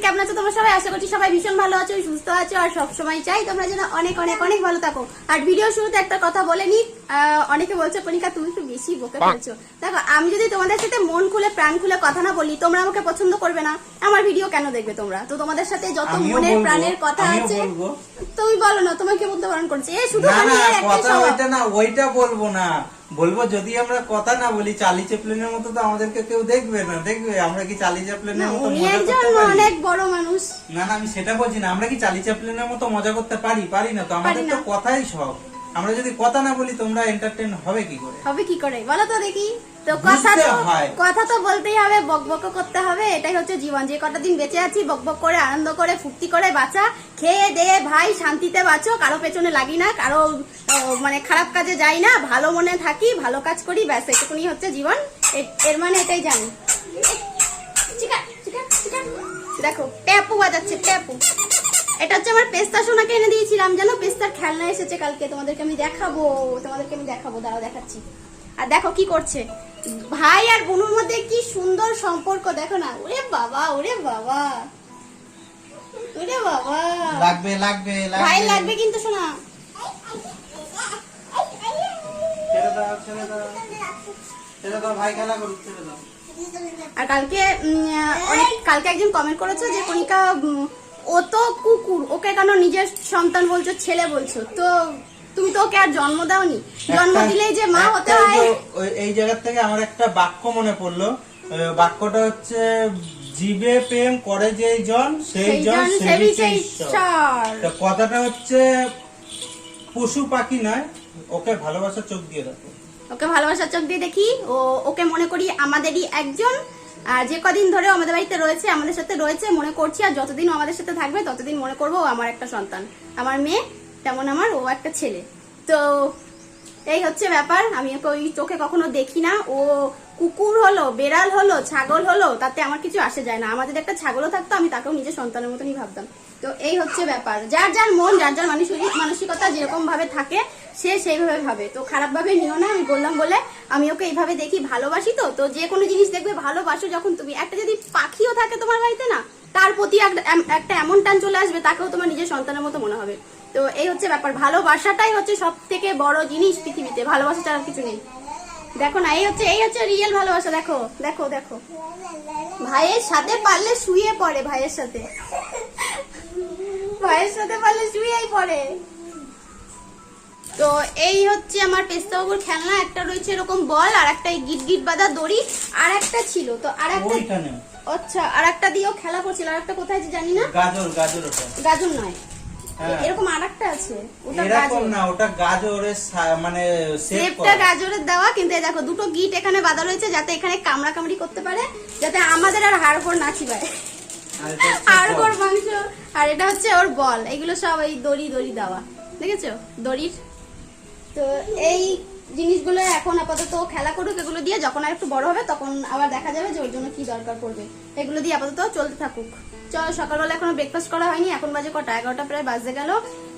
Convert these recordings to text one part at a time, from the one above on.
কেমন আছো তোমরা সবাই? আশা করছি সবাই ভীষণ ভালো আছো, সুস্থ আছো, আর সবসময় চাই তোমরা যেন অনেক অনেক অনেক ভালো থাকো। আর ভিডিও শুরুতে একটা কথা বলে নি, অনেকে বলছো কনিকা তুমি একটু বেশি বকে ফেলছো। দেখো, আমি যদি তোমাদের সাথে মন খুলে প্রাণ খুলে কথা না বলি, তোমরা আমাকে পছন্দ করবে না, আমার ভিডিও কেন দেখবে তোমরা? তো তোমাদের সাথে যত মনের প্রাণের কথা আছে তুমি বলো না, তোমাকে বলতে বারণ করছি। এই শুধু ওইটা বলবো না, বলবো যদি আমরা কথা না বলি চার্লি চ্যাপলিনের মতো তো আমাদেরকে কেউ দেখবে না। দেখবে আমরা কি চার্লি চ্যাপলিনের মতো মজা করতে পারি? অনেক বড় মানুষ। না না, আমি সেটা বলছি না। আমরা কি চার্লি চ্যাপলিনের মতো মজা করতে পারি? পারি না তো। আমাদের তো কথাই সব। আমরা যদি কথা না বলি তোমরা এন্টারটেইন হবে কি করে? হবে কি করে বলো তো দেখি। তো কথা তো বলতেই হবে, বকবক করতে হবে, এটাই হচ্ছে জীবন। যে কটা দিন বেঁচে আছি বকবক করে আনন্দ করে ফুর্তি করে বাঁচা, খেয়ে দিয়ে ভাই শান্তিতে বাঁচো, কারো পেছনে লাগি না, কারো মানে খারাপ কাজে যাই না, ভালো মনে থাকি, ভালো কাজ করি, ব্যাস এটুকুনি হচ্ছে জীবন। এর মানে এটাই জানি। দেখো ট্যাপু বাজাচ্ছে, ট্যাপু। এটা হচ্ছে আমার পেস্তা সোনাকে এনে দিয়েছিলাম, জানো পেস্তার খেলনা এসেছে কালকে, তোমাদেরকে আমি দেখাবো, দাঁড়াও দেখাচ্ছি। আর দেখো কি করছে, ভাই আর বোনের মধ্যে কি সুন্দর সম্পর্ক, দেখো না। ওরে বাবা, ওরে বাবা, ওরে বাবা, লাগবে লাগবে ভাই লাগবে কিন্তু শোনা। ছেড়ে দাও ভাই, খেলা করুক, ছেড়ে দাও। আর কালকে একজন কমেন্ট করেছো যে কনিকা ও তো কুকুর, ওকে কেন নিজের সন্তান বলছো, ছেলে বলছো? তো তুমি তো ওকে আর জন্ম দাওনি, জন্ম দিলেই যে মা হতে হয়। এই জায়গা থেকে আমার একটা বাক্য মনে পড়লো। বাক্যটা হচ্ছে, জীবে প্রেম করে যেই জন সেই জন সেবিছে ঈশ্বর। কথাটা হচ্ছে পশু পাখি নয়, ওকে ভালোবাসার চোখ দিয়ে দেখো। ওকে ভালোবাসার চোখ দিয়ে দেখি, ওকে মনে করি আমাদেরই একজন। আর যে কদিন ধরে আমাদের বাড়িতে রয়েছে, আমাদের সাথে রয়েছে, মনে করছি, আর যতদিন আমাদের সাথে থাকবে ততদিন মনে করবো ও আমার একটা সন্তান, আমার মেয়ে তেমন আমার ও একটা ছেলে। তো এই হচ্ছে ব্যাপার। আমি ওকে ওই চোখে কখনো দেখি না। ও কুকুর হলো, বেড়াল হলো, ছাগল হলো, তাতে আমার কিছু আসে যায় না। আমাদের একটা ছাগলও থাকতো, আমি তাকেও নিজের সন্তানের মতনই ভাবতাম। তো এই হচ্ছে ব্যাপার। যার যার মন, যার যার মানসিকতা যেরকম ভাবে থাকে সে সেইভাবে ভাবে। তো খারাপ ভাবে নিও না, আমি বললাম বলে। আমি ওকে এইভাবে দেখি, ভালোবাসি। তো যে কোনো জিনিস দেখবে ভালোবাসো যখন তুমি, একটা যদি পাখিও থাকে তোমার বাড়িতে না, তার প্রতি একটা এমন টান চলে আসবে, তাকেও তোমার নিজের সন্তানের মতো মনে হবে। তো এই হচ্ছে ব্যাপার। ভালোবাসাটাই হচ্ছে সব থেকে বড় জিনিস পৃথিবীতে, ভালোবাসা ছাড়া কিছু নেই। দেখো না, এই হচ্ছে রিয়েল ভালোবাসা। দেখো দেখো দেখো, ভাইয়ের সাথে পারলে শুয়ে পড়ে, ভাইয়ের সাথে পারলে শুয়েই পড়ে। তো এই হচ্ছে আমার পেস্তা বাবুর খেলনা। একটা রয়েছে এরকম বল, আর একটা গিট গিট বাঁধা দড়ি, আর একটা ছিল। তো আর একটা, আচ্ছা, আর একটা দিয়েও খেলা করছিল। আর একটা কোথায় জানি না, গাজর নয়, এরকম আরেকটা আছে, ওটা গাজর না, ওটা গাজরের মানে শেপটা গাজরের দেওয়া। কিন্তু এই দেখো দুটো গিট এখানে বাঁধা রয়েছে, যাতে এখানে কামড়া কামড়ি করতে পারে, যাতে আমাদের আর হাড়গোড় না চিবায়, হাড়গোড় মাংস। আর এটা হচ্ছে ওর বল। এগুলো সব এই দড়ি দেওয়া, দেখেছো দড়ির। তো এই জিনিসগুলো এখন আপাতত খেলা করুক, এগুলো দিয়ে। যখন আর একটু বড় হবে তখন আবার দেখা যাবে যে ওর জন্য কি দরকার পড়বে। এগুলো দিয়ে আপাতত চলতে থাকুক। চলো, সকালবেলা এখনো ব্রেকফাস্ট করা হয়নি, এখন বাজে কটা, 11টা প্রায় বাজতে গেল।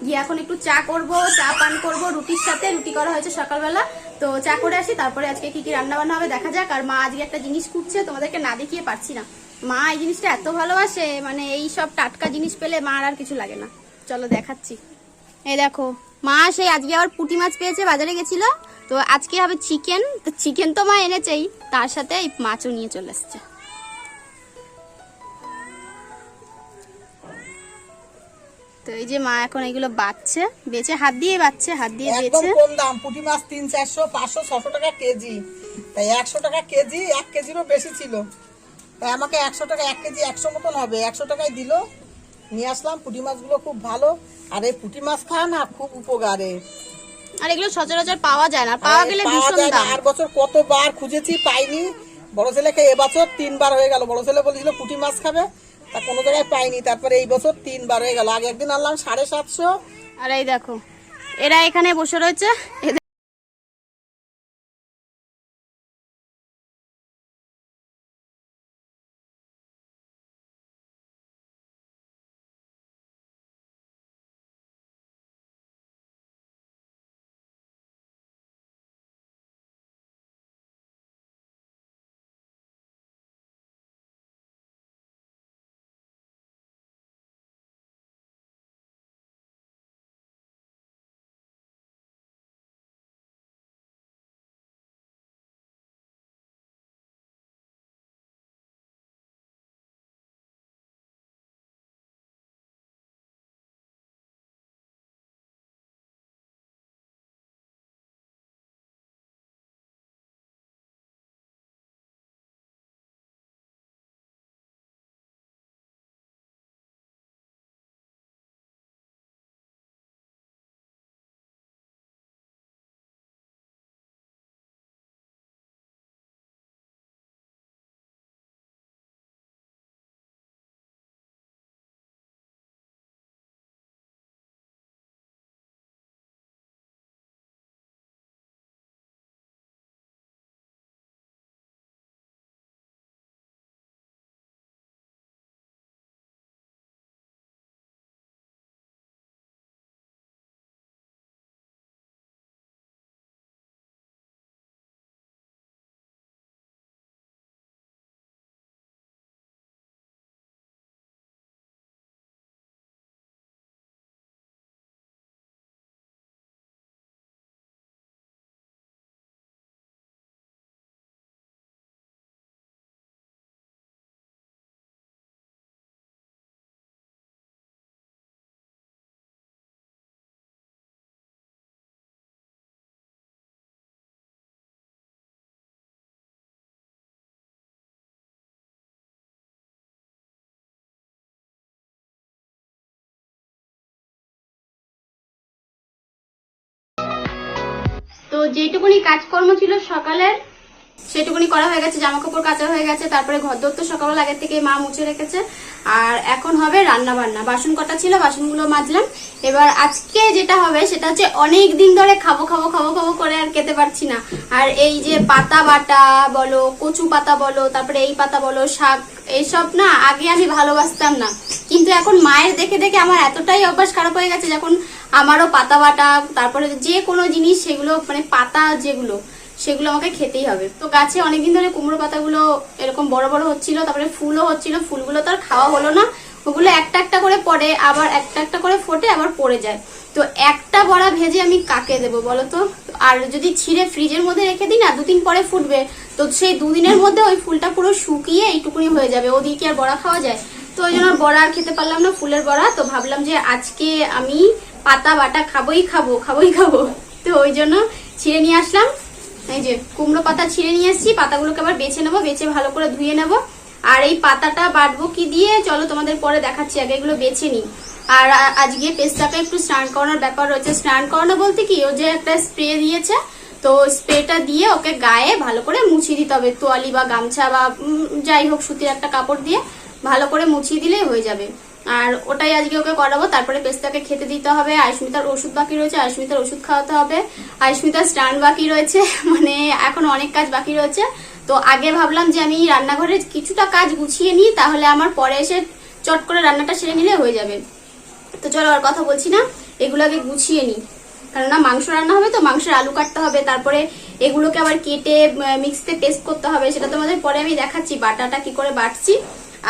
গিয়ে এখন একটু চা করব, চা পান করব রুটির সাথে। রুটি করা হয়েছে সকালবেলা, তো চা করে আসি, তারপরে আজকে কি কি রান্না বান্না হবে দেখা যাক। আর মা আজকে একটা জিনিস কুটছে, তোমাদেরকে না দেখিয়ে পারছি না। মা এই জিনিসটা এত ভালোবাসে, মানে এই সব টাটকা জিনিস পেলে মার আর কিছু লাগে না। চলো দেখাচ্ছি। এই দেখো, মা সেই আজকে আবার পুঁটি মাছ পেয়েছে, বাজারে গেছিল। তো আজকে হবে চিকেন। তো চিকেন তো মা এনেছেই, তার সাথে এই মাছও নিয়ে চলে এসছে। তো এই যে মা এখন এগুলো বাচ্ছে, বেচে হাত দিয়ে বাচ্ছে, হাত দিয়ে বেচে। কোন দাম পুঁটি মাছ? 300, 400, 500, 600 টাকা কেজি। তাই 100 টাকা কেজি, 1 কেজিরও বেশি ছিল। তাই আমাকে 100 টাকা, 1 কেজি 100 মতন হবে, 100 টাকায় দিল। নিয়ে আসলাম। পুঁটি মাছগুলো খুব ভালো। আর এই পুঁটি মাছ খাওয়া না খুব উপকারে। আর এগুলো সচরাচর পাওয়া যায় না, পাওয়া গেলে ভীষণ দাম। আর বছর কতবার খুঁজেছি, পাইনি। বড় ছেলেকে এবছর 3বার হয়ে গেল। বড় ছেলে বলেছিল পুঁটি মাছ খাবে, তা কোনো জায়গায় পাইনি। তারপরে এই বছর 3বার হয়ে গেল। আগে একদিন আনলাম 750। আর এই দেখো, এরা এখানে বসে রয়েছে। তো যেটুকুনি কাজকর্ম ছিল সকালের সেটুকুনি করা হয়ে গেছে, জামা কাপড় কাচা হয়ে গেছে, তারপরে ঘরদোর তো সকালবেলা আগের থেকে মা মুছে রেখেছে। আর এখন হবে রান্না বান্না, বাসন কটা ছিল বাসনগুলো মাজলাম। এবার আজকে যেটা হবে সেটা হচ্ছে অনেক দিন ধরে খাবো খাবো খাবো খাবো করে আর খেতে পারছি না। আর এই যে পাতা বাটা বলো, কচু পাতা বলো, তারপরে এই পাতা বলো, শাক, এইসব না আগে আমি ভালোবাসতাম না, কিন্তু এখন মায়ের দেখে দেখে আমার এতটাই অভ্যাস খারাপ হয়ে গেছে, যখন আমারও পাতা বাটা, তারপরে যে কোনো জিনিস সেগুলো মানে পাতা যেগুলো সেগুলো আমাকে খেতেই হবে। তো গাছে অনেকদিন ধরে কুমড়ো পাতাগুলো এরকম বড় বড় হচ্ছিল, তারপরে ফুলও হচ্ছিল, ফুলগুলো তো আর খাওয়া হলো না, ওগুলো একটা একটা করে পড়ে, আবার একটা একটা করে ফোটে, আবার পড়ে যায়। তো একটা বড়া ভেজে আমি কাকে দেবো বলো তো? আর যদি ছিঁড়ে ফ্রিজের মধ্যে রেখে দিই না, 2 দিন পরে ফুটবে, তো সেই 2 দিনের মধ্যে ওই ফুলটা পুরো শুকিয়ে এইটুকুনি হয়ে যাবে, ওদিকে আর বড়া খাওয়া যায়? তো ওই জন্য বড়া আর খেতে পারলাম না, ফুলের বড়া। তো ভাবলাম যে আজকে আমি পাতা বাটা খাবোই খাবো। তো ওই জন্য ছিঁড়ে নিয়ে আসলাম, এই যে কুমড়ো পাতা ছিঁড়ে নিয়ে এসেছি। পাতাগুলোকে আবার বেছে নেবো, বেছে ভালো করে ধুয়ে নেবো। আর এই পাতাটা বাটবো কি দিয়ে চলো তোমাদের পরে দেখাচ্ছি, আগে এগুলো বেছে নিই। আর আজকে পেস্তাকে একটু স্নান করানোর ব্যাপার রয়েছে। স্নান করানো বলতে কি, ও যে একটা স্প্রে দিয়েছে, তো স্প্রেটা দিয়ে ওকে গায়ে ভালো করে মুছিয়ে দিতে হবে, তোয়ালি বা গামছা বা যাই হোক সুতির একটা কাপড় দিয়ে ভালো করে মুছিয়ে দিলেই হয়ে যাবে। আর ওটাই আজকে ওকে করাবো। তারপরে পেস্তাকে খেতে দিতে হবে, আয়ুষ্মিতার ওষুধ বাকি রয়েছে, আয়ুষ্মিতার ওষুধ খাওয়াতে হবে, আয়ুষ্মিতার স্নান বাকি রয়েছে, মানে এখন অনেক কাজ বাকি রয়েছে। তো আগে ভাবলাম যে আমি রান্নাঘরের কিছুটা কাজ গুছিয়ে নিই, তাহলে আমার পরে এসে চট করে রান্নাটা সেরে নিলে হয়ে যাবে। তো চলো আর কথা বলছি না, এগুলো আগে গুছিয়ে নিই, কেননা মাংস রান্না হবে, তো মাংসের আলু কাটতে হবে, তারপরে এগুলোকে আবার কেটে মিক্সিতে পেস্ট করতে হবে, সেটা তোমাদের পরে আমি দেখাচ্ছি বাটাটা কি করে বাটছি।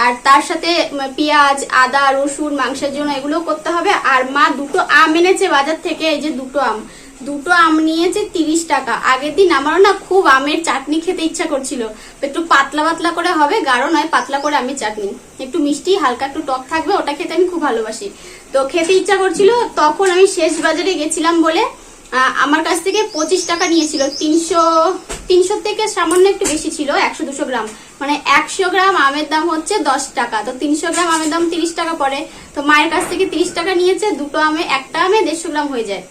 আর তার সাথে পেঁয়াজ, আদা, রসুন মাংসের জন্য এগুলো করতে হবে। আর মা 2টো আম এনেছে বাজার থেকে, এই যে 2টো আম নিয়েছে 30 টাকা। আগের দিন আমারও না খুব আমের চাটনি খেতে ইচ্ছা করছিল, একটু পাতলা পাতলা করে হবে, গাঢ় নয়, পাতলা করে আমের চাটনি, একটু মিষ্টি হালকা একটু টক থাকবে, ওটা খেতে আমি খুব ভালোবাসি। তো খেতে ইচ্ছা করছিল, তখন আমি শেষ বাজারে গেছিলাম বলে আমার কাছ থেকে 25 টাকা নিয়েছিল। 300 থেকে সামান্য একটু বেশি ছিল, 100-200 গ্রাম, মানে 100 গ্রাম আমের দাম হচ্ছে 10 টাকা, তো 300 গ্রাম আমের দাম 30 টাকা পড়ে। তো মায়ের কাছ থেকে 30 টাকা নিয়েছে, একটা আমে 150 গ্রাম হয়ে যায়,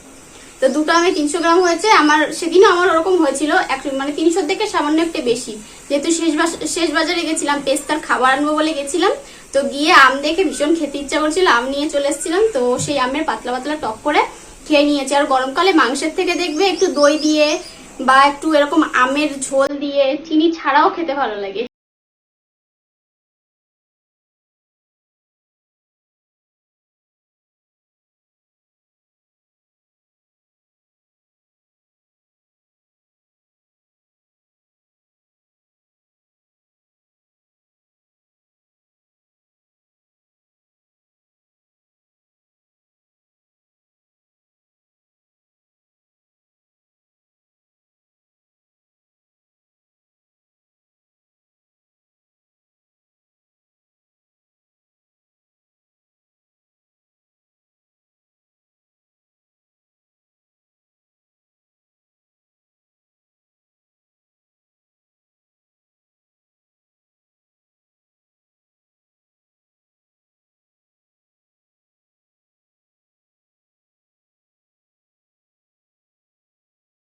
তো 2টো আমে 300 গ্রাম হয়েছে। আমার সেদিনও আমার ওরকম হয়েছিল, মানে 300 থেকে সামান্য একটু বেশি, যেহেতু শেষ বাজারে গেছিলাম, পেস্তার খাবার আনবো বলে গেছিলাম। তো গিয়ে আম দেখে ভীষণ খেতে ইচ্ছা করছিল, আম নিয়ে চলে এসেছিলাম, তো সেই আমের পাতলা পাতলা টক করে খেয়ে নিয়েছি। আর গরমকালে মাংসের থেকে দেখবে একটু দই দিয়ে বা একটু এরকম আমের ঝোল দিয়ে চিনি ছাড়াও খেতে ভালো লাগে।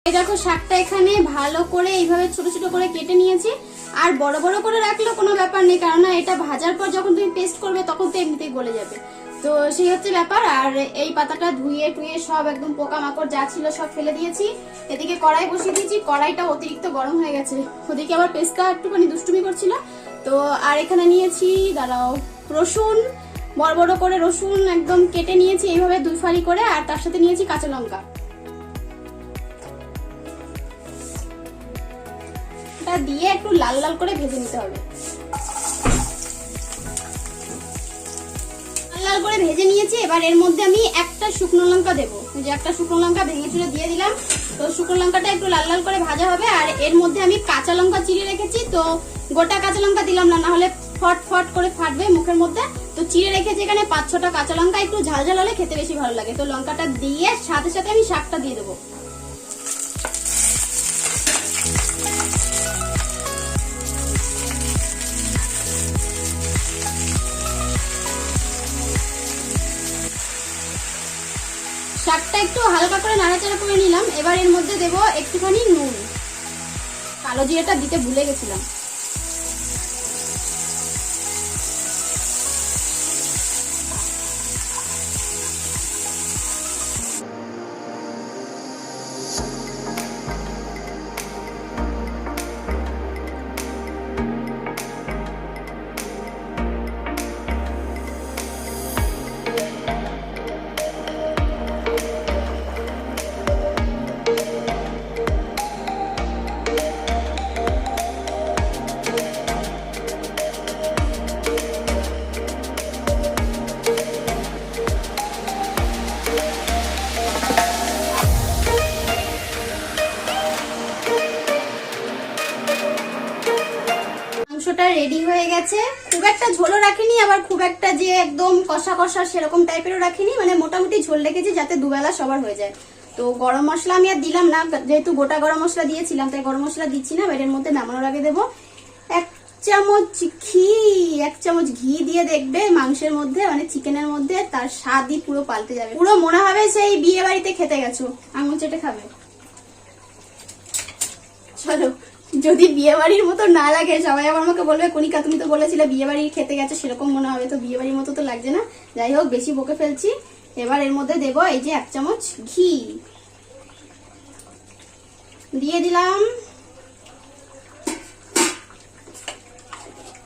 এই দেখো শাকটা এখানে ভালো করে এইভাবে ছোট ছোট করে কেটে নিয়েছি। আর বড় বড় করে রাখলেও কোনো ব্যাপার নেই, কারণ এটা ভাজার পর যখন তুমি পেস্ট করবে তখন তো এমনিতেই গলে যাবে, তো সেই হচ্ছে ব্যাপার। আর এই পাতাটা ধুয়ে টুয়ে সব একদম পোকামাকড় যা ছিল সব ফেলে দিয়েছি। এদিকে কড়াই বসিয়ে দিয়েছি, কড়াইটা অতিরিক্ত গরম হয়ে গেছে, ওদিকে আবার পেস্তা একটুখানি দুষ্টুমি করছিল। তো আর এখানে নিয়েছি দাঁড়াও রসুন, বড় বড় করে রসুন একদম কেটে নিয়েছি এইভাবে 2 ফালি করে, আর তার সাথে নিয়েছি কাঁচা লঙ্কা, দিয়ে একটু লাল লাল করে ভেজে নিতে হবে। লাল লাল করে ভেজে নিয়েছি। এবার এর মধ্যে আমি একটা শুকনো লঙ্কা দেবো, যে একটা শুকনো লঙ্কা ভেঙে চুড়ে দিয়ে দিলাম। তো শুকনো লঙ্কাটা একটু লাল লাল করে ভাজা হবে। আর এর মধ্যে আমি কাঁচা লঙ্কা চিড়ে রেখেছি, তো গোটা কাঁচা লঙ্কা দিলাম না, নাহলে ফট ফট করে ফাটবে মুখের মধ্যে। তো চিড়ে রেখেছি এখানে 5-6টা কাঁচা লঙ্কা, একটু ঝাল ঝাল হলে খেতে বেশি ভালো লাগে। তো লঙ্কাটা দিয়ে সাথে সাথে আমি শাকটা দিয়ে দেবো। শাকটা একটু হালকা করে নাড়াচাড়া করে নিলাম। এবার এর মধ্যে দেব একটুখানি নুন। কালো জিরাটা দিতে ভুলে গেছিলাম। মাংসটা রেডি হয়ে গেছে। খুব একটা ঝোলও রাখিনি, আবার খুব একটা যে একদম কষা কষা সেরকম টাইপেরও রাখিনি, মানে মোটামুটি ঝোল রেখেছি যাতে দুবেলা সবার হয়ে যায়। তো গরম মশলা আমি আর দিলাম না, যেহেতু গোটা গরম মশলা দিয়েছিলাম তাই গরম মশলা দিচ্ছি না। এর মধ্যে নামানোর আগে দেবো 1 চামচ ঘি। 1 চামচ ঘি দিয়ে দেখবে মাংসের মধ্যে, মানে চিকেনের মধ্যে, তার স্বাদই পুরো পাল্টে যাবে। পুরো মনে হবে সেই বিয়ে বাড়িতে খেতে গেছো, আঙুল চেটে খাবে। চলো, যদি বিয়ে বাড়ির মতো না লাগে সবাই আবার আমাকে বলবে কণিকা তুমি তো বলেছিলে বিয়ে বাড়ি খেতে গেছো, সেরকম মনে হবে। তো বিয়ে বাড়ির মতো তো লাগছে না। যাই হোক, বেশি বকে ফেলছি। এবার এর মধ্যে দেবো এই যে 1 চামচ ঘি দিয়ে দিলাম।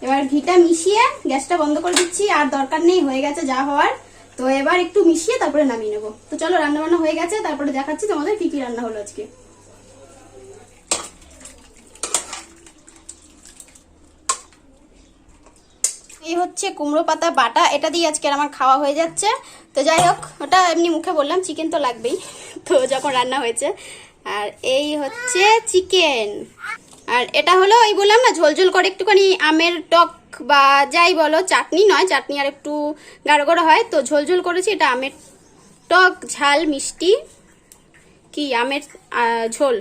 এবার ঘিটা মিশিয়ে গ্যাসটা বন্ধ করে দিচ্ছি, আর দরকার নেই, হয়ে গেছে যা হওয়ার। তো এবার একটু মিশিয়ে তারপরে নামিয়ে নেবো। তো চলো, রান্না বান্না হয়ে গেছে, তারপরে দেখাচ্ছি তোমাদের কি কি রান্না হলো আজকে। এই হচ্ছে কুমড়ো পাতা বাটা, এটা দিয়ে আজকে আমার খাওয়া হয়ে যাচ্ছে। তো যাই হোক, ওটা এমনি মুখে বললাম, চিকেন তো লাগবেই তো যখন রান্না হয়েছে। আর এই হচ্ছে চিকেন, আর এটা হলো ওই বললাম না ঝোল ঝোল করে একটুখানি আমের টক বা যাই বলো, চাটনি নয়, চাটনি আর একটু গাঢ় গাঢ় হয়, তো ঝোল ঝোল করেছি। এটা আমের টক ঝাল মিষ্টি কি আমের ঝোল।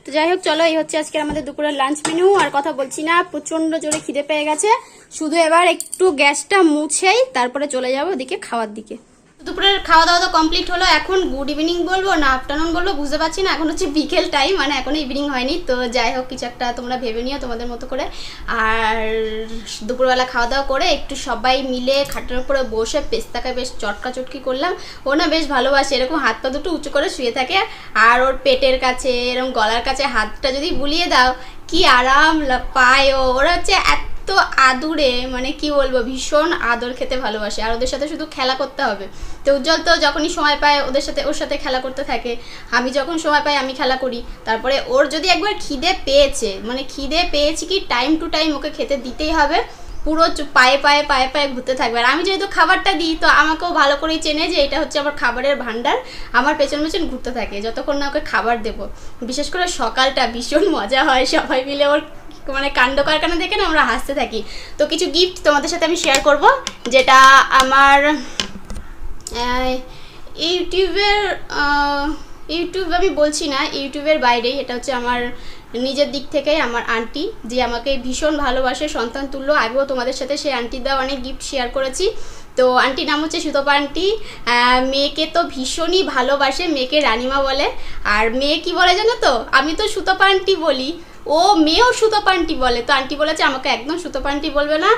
তো যাই হোক, চলো, এই হচ্ছে আজকে আমাদের দুপুরের লাঞ্চ মেনু। আর কথা বলছি না, প্রচন্ড জোরে খিদে পেয়ে গেছে। শুধু এবার একটু গ্যাসটা মুছেই তারপরে চলে যাবো ওদিকে খাওয়ার দিকে। দুপুরের খাওয়া দাওয়া তো কমপ্লিট হলো। এখন গুড ইভিনিং বলবো না আফটারনুন বলবো বুঝতে পারছি না, এখন হচ্ছে বিকেল টাইম, মানে এখনো ইভিনিং হয়নি। তো যাই হোক, কিছু একটা তোমরা ভেবে নিও তোমাদের মতো করে। আর দুপুরবেলা খাওয়া দাওয়া করে একটু সবাই মিলে খাটের উপরে বসে পেস্তাকে বেশ চটকা চটকি করলাম। ও না বেশ ভালোবাসে, এরকম হাত পা দুটো উঁচু করে শুয়ে থাকে, আর ওর পেটের কাছে এরকম গলার কাছে হাতটা যদি বুলিয়ে দাও কি আরাম পায়। ওরা হচ্ছে তো আদুরে, মানে কি বলবো, ভীষণ আদর খেতে ভালোবাসে। আর ওদের সাথে শুধু খেলা করতে হবে। তো উজ্জ্বল তো যখনই সময় পায় ওর সাথে খেলা করতে থাকে, আমি যখন সময় পাই আমি খেলা করি। তারপরে ওর যদি একবার খিদে পেয়েছে, মানে খিদে পেয়েছি কি টাইম টু টাইম ওকে খেতে দিতেই হবে, পুরো পায়ে পায়ে পায়ে পায়ে ঘুরতে থাকবে। আর আমি যেহেতু খাবারটা দিই, তো আমাকেও ভালো করেই চেনে যে এটা হচ্ছে আমার খাবারের ভান্ডার। আমার পেছন পেছন ঘুরতে থাকে যতক্ষণ না ওকে খাবার দেবো। বিশেষ করে সকালটা ভীষণ মজা হয়, সবাই মিলে ওর মানে কাণ্ড কারখানা দেখে না আমরা হাসতে থাকি। তো কিছু গিফট তোমাদের সাথে আমি শেয়ার করব, যেটা আমার ইউটিউব আমি বলছি না, ইউটিউবের বাইরেই, এটা হচ্ছে আমার নিজের দিক থেকে আমার আন্টি, যে আমাকে ভীষণ ভালোবাসে, সন্তান তুল্য। আগেও তোমাদের সাথে সেই আন্টি দেওয়া অনেক গিফট শেয়ার করেছি। তো আন্টির নাম হচ্ছে সুতপা আন্টি। মেয়েকে তো ভীষণই ভালোবাসে, মেয়েকে রানিমা বলে। আর মেয়ে কি বলে জানো তো, আমি তো সুতপা আন্টি বলি, ও মেয়েও সুতপা আন্টি বলে। তো আন্টি বলেছে আমাকে একদম সুতপা আন্টি বলবে না,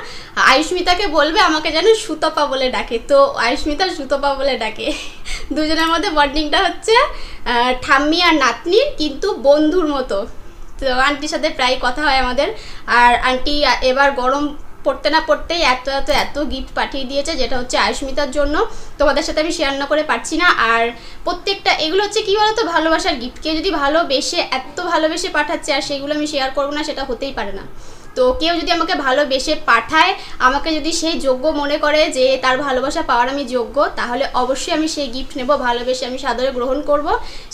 আয়ুষ্মিতাকে বলবে আমাকে যেন সুতপা বলে ডাকে। তো আয়ুষ্মিতা সুতপা বলে ডাকে। দুজনের মধ্যে বন্ডিংটা হচ্ছে ঠাম্মি আর নাতনির, কিন্তু বন্ধুর মতো। তো আন্টির সাথে প্রায় কথা হয় আমাদের। আর আন্টি এবার গরম পড়তে না পড়তেই এত এত এত গিফট পাঠিয়ে দিয়েছে, যেটা হচ্ছে আয়ুষ্মিতার জন্য। তোমাদের সাথে আমি শেয়ার না করে পারছি না। আর প্রত্যেকটা এগুলো হচ্ছে কী বলতো, ভালোবাসার গিফট। কেউ যদি ভালোবেসে এত ভালোবেসে পাঠাচ্ছে আর সেগুলো আমি শেয়ার করবো না, সেটা হতেই পারে না। তো কেউ যদি আমাকে ভালোবেসে পাঠায়, আমাকে যদি সেই যোগ্য মনে করে যে তার ভালোবাসা পাওয়ার আমি যোগ্য, তাহলে অবশ্যই আমি সেই গিফট নেব, ভালোবেসে আমি সাদরে গ্রহণ করব।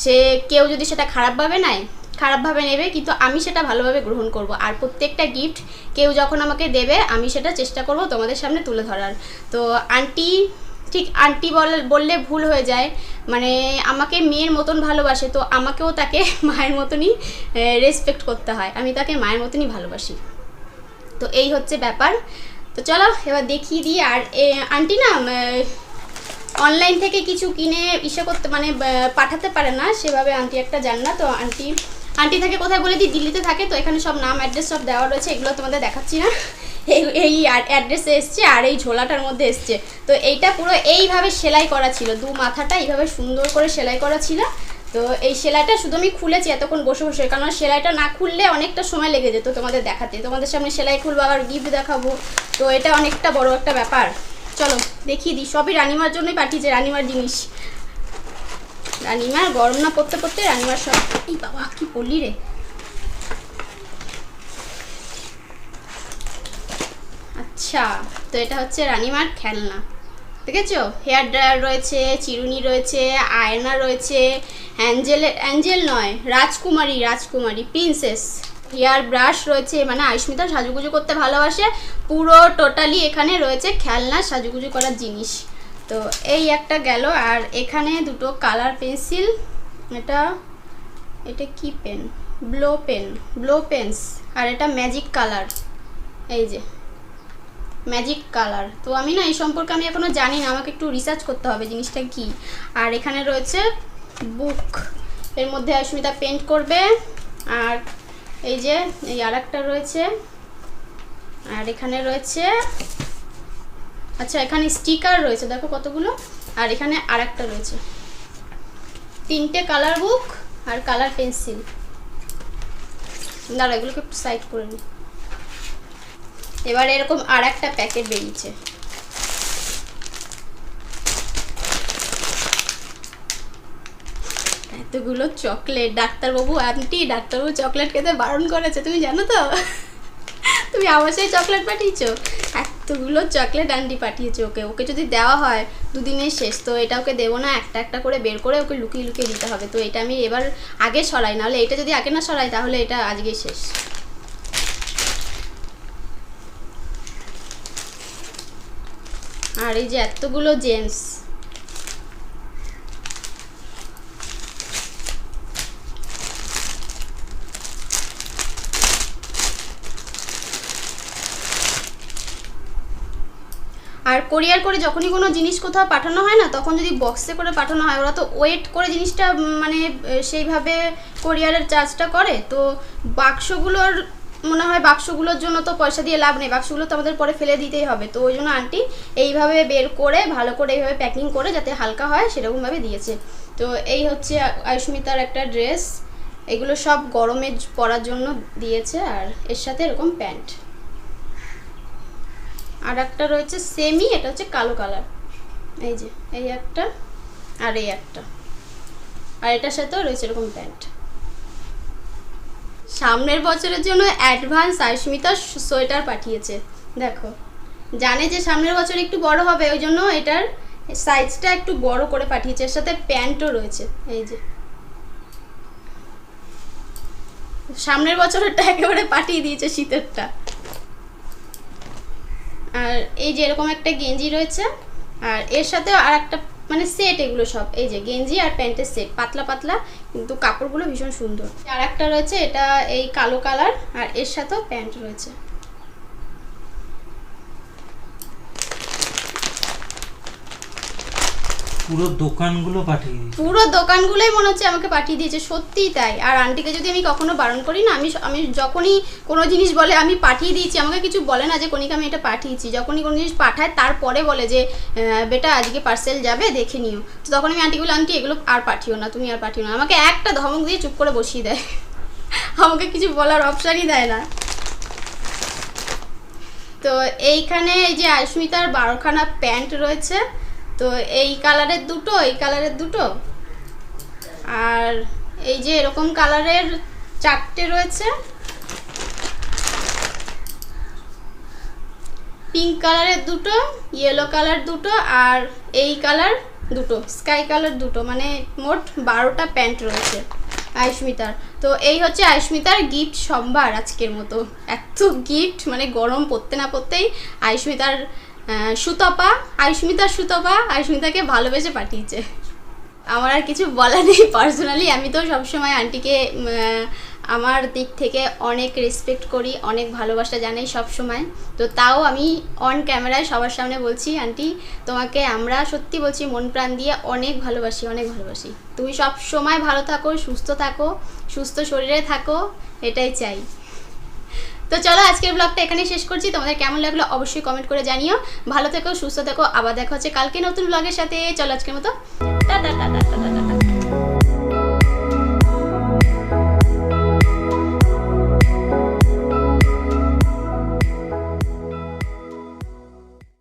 সে কেউ যদি সেটা খারাপভাবে নেয়, খারাপভাবে নেবে, কিন্তু আমি সেটা ভালোভাবে গ্রহণ করব। আর প্রত্যেকটা গিফট কেউ যখন আমাকে দেবে, আমি সেটা চেষ্টা করব তোমাদের সামনে তুলে ধরার। তো আন্টি, ঠিক আন্টি বললে ভুল হয়ে যায়, মানে আমাকে মেয়ের মতন ভালোবাসে, তো আমাকেও তাকে মায়ের মতনই রেসপেক্ট করতে হয়। আমি তাকে মায়ের মতনই ভালোবাসি। তো এই হচ্ছে ব্যাপার। তো চলো এবার দেখিয়ে দিই। আর আন্টি না অনলাইন থেকে কিছু কিনে ইসে করতে মানে পাঠাতে পারে না, সেভাবে আন্টি একটা যান না। তো আন্টি থাকে কোথায় বলে দিই, দিল্লিতে থাকে। তো এখানে সব নাম অ্যাড্রেস সব দেওয়া রয়েছে, এগুলো তোমাদের দেখাচ্ছি না। এই অ্যাড্রেসে এসছে আর এই ঝোলাটার মধ্যে এসছে। তো এইটা পুরো এইভাবে সেলাই করা ছিল, দু মাথাটা এইভাবে সুন্দর করে সেলাই করা ছিল। তো এই সেলাইটা শুধু আমি খুলেছি এতক্ষণ বসে বসে, কারণ সেলাইটা না খুললে অনেকটা সময় লেগে যেত তোমাদের দেখাতে। তোমাদের সামনে সেলাই খুলবো আবার গিফট দেখাবো, তো এটা অনেকটা বড় একটা ব্যাপার। চলো দেখিয়ে দিই, সবই রানিমার জন্যই পাঠিয়েছে, রানিমার জিনিস। রানিমার গরম না পড়তে পড়তে রানিমার সব। এই বাবা কি পড়লি রে। আচ্ছা, তো এটা হচ্ছে রানিমার খেলনা, দেখেছো? হেয়ার ড্রায়ার রয়েছে, চিরুনি রয়েছে, আয়না রয়েছে, অ্যাঞ্জেল নয় রাজকুমারী প্রিন্সেস। হেয়ার ব্রাশ রয়েছে, মানে আয়ুষ্মিতা সাজুগুজু করতে ভালোবাসে, পুরো টোটালি এখানে রয়েছে খেলনা সাজুগুজু করার জিনিস। তো এই একটা গেল। আর এখানে দুটো কালার পেন্সিল, এটা কি পেন, ব্লো পেন্স, আর এটা ম্যাজিক কালার, এই যে ম্যাজিক কালার। তো আমি না এই সম্পর্কে আমি এখনো জানি না, আমাকে একটু রিসার্চ করতে হবে জিনিসটা কি। আর এখানে রয়েছে বুক, এর মধ্যে আয়ুষ্মিতা পেন্ট করবে। আর এই যে এই আর একটা রয়েছে। আর এখানে রয়েছে, আচ্ছা এখানে স্টিকার রয়েছে দেখো কতগুলো। আর এখানে আর একটা রয়েছে, 3টে কালার বুক আর কালার পেন্সিল। দাঁড়া এগুলোকে একটু সাইড করে নিই। এবার এরকম আর একটা প্যাকেট বেরিয়েছে। এতগুলো চকলেট, ডাক্তারবাবু চকলেট খেতে বারণ করেছে, তুমি জানো তো? তুমি আমার সেই চকলেট পাঠিয়েছো, এতগুলো চকলেট আন্টি পাঠিয়েছে ওকে যদি দেওয়া হয় দুদিনের শেষ। তো এটা ওকে দেবো না, একটা একটা করে বের করে ওকে লুকিয়ে লুকিয়ে দিতে হবে। তো এটা আমি এবার আগে সরাই, নাহলে এটা যদি আগে না সরাই তাহলে এটা আজকেই শেষ। আর এই যে এতগুলো জেন্টস, আর কোরিয়ার করে যখনই কোনো জিনিস কোথাও পাঠানো হয় না, তখন যদি বক্সে করে পাঠানো হয়, ওরা তো ওয়েট করে জিনিসটা মানে সেইভাবে কোরিয়ারের চার্জটা করে। তো বাক্সগুলোর মনে হয় বাক্সগুলোর জন্য তো পয়সা দিয়ে লাভ নেই, বাক্সগুলো তো আমাদের পরে ফেলে দিতেই হবে। তো ওই জন্য আন্টি এইভাবে বের করে ভালো করে এইভাবে প্যাকিং করে যাতে হালকা হয় সেরকমভাবে দিয়েছে। তো এই হচ্ছে আয়ুষ্মিতার একটা ড্রেস, এগুলো সব গরমে পরার জন্য দিয়েছে। আর এর সাথে এরকম প্যান্ট। আর একটা রয়েছে সেমি, এটা হচ্ছে কালো কালার, এই যে এই একটা আর এই একটা। আর এটার সাথেও রয়েছে এরকম প্যান্ট। সামনের বছরের জন্য অ্যাডভান্স আয়ুষ্মিতা সোয়েটার পাঠিয়েছে। দেখো, জানে যে সামনের বছর একটু বড় হবে, ওই জন্য এটার সাইজটা একটু বড় করে পাঠিয়েছে। এর সাথে প্যান্টও রয়েছে, এই যে সামনের বছরেরটা একেবারে পাঠিয়ে দিয়েছে, শীতেরটা। আর এই যে এরকম একটা গেঞ্জি রয়েছে, আর এর সাথে আর একটা মানে সেট, এগুলো সব এই যে গেঞ্জি আর প্যান্টের সেট, পাতলা পাতলা কিন্তু কাপড়গুলো ভীষণ সুন্দর। আর একটা রয়েছে এটা এই কালো কালার, আর এর সাথেও প্যান্ট রয়েছে। পুরো দোকানগুলো পাঠিয়ে দিয়েছে, পুরো দোকানগুলোই মনে হচ্ছে আমাকে পাঠিয়ে দিয়েছে, সত্যিই তাই। আর আন্টিকে যদি আমি কখনো বারণ করি না, আমি যখনই কোনো জিনিস বলে আমি পাঠিয়ে দিয়েছি, আমাকে কিছু বলে না যে কণিকা আমি এটা পাঠিয়েছি। যখনই কোনো জিনিস পাঠায় তারপরে বলে যে বেটা আজকে পার্সেল যাবে দেখে নিও। তো তখন আমি আন্টি বলি আন্টি এগুলো আর পাঠিও না, তুমি আর পাঠিও না। আমাকে একটা ধমক দিয়ে চুপ করে বসিয়ে দেয়, আমাকে কিছু বলার অপশানই দেয় না। তো এইখানে এই যে আয়ুষ্মিতার 12খানা প্যান্ট রয়েছে। তো এই কালারের দুটো, এই কালারের দুটো, আর এই যে এরকম কালারের 4টে রয়েছে, পিঙ্ক কালারের দুটো, ইয়েলো কালার দুটো, আর এই কালার দুটো, স্কাই কালার দুটো, মানে মোট 12টা প্যান্ট রয়েছে আয়ুষ্মিতার। তো এই হচ্ছে আয়ুষ্মিতার গিফট সম্ভার আজকের মতো। এত গিফট, মানে গরম পড়তে না পড়তেই আয়ুষ্মিতার আয়ুষ্মিতাকে ভালোবেসে পাঠিয়েছে। আমার আর কিছু বলা নেই। পার্সোনালি আমি তো সবসময় আন্টিকে আমার দিক থেকে অনেক রেসপেক্ট করি, অনেক ভালোবাসা জানাই সব সময়। তো তাও আমি অন ক্যামেরায় সবার সামনে বলছি আন্টি তোমাকে আমরা সত্যি বলছি মন প্রাণ দিয়ে অনেক ভালোবাসি, অনেক ভালোবাসি। তুমি সব সময় ভালো থাকো, সুস্থ থাকো, সুস্থ শরীরে থাকো, এটাই চাই। তো চলো আজকের ব্লগটা এখানেই শেষ করছি। তোমাদের কেমন লাগলো অবশ্যই কমেন্ট করে জানিও। ভালো থেকো, সুস্থ থেকো, আবার দেখা হচ্ছে কালকে নতুন ব্লগের সাথে। চলো আজকের মতো টাটা টাটা টাটা টাটা।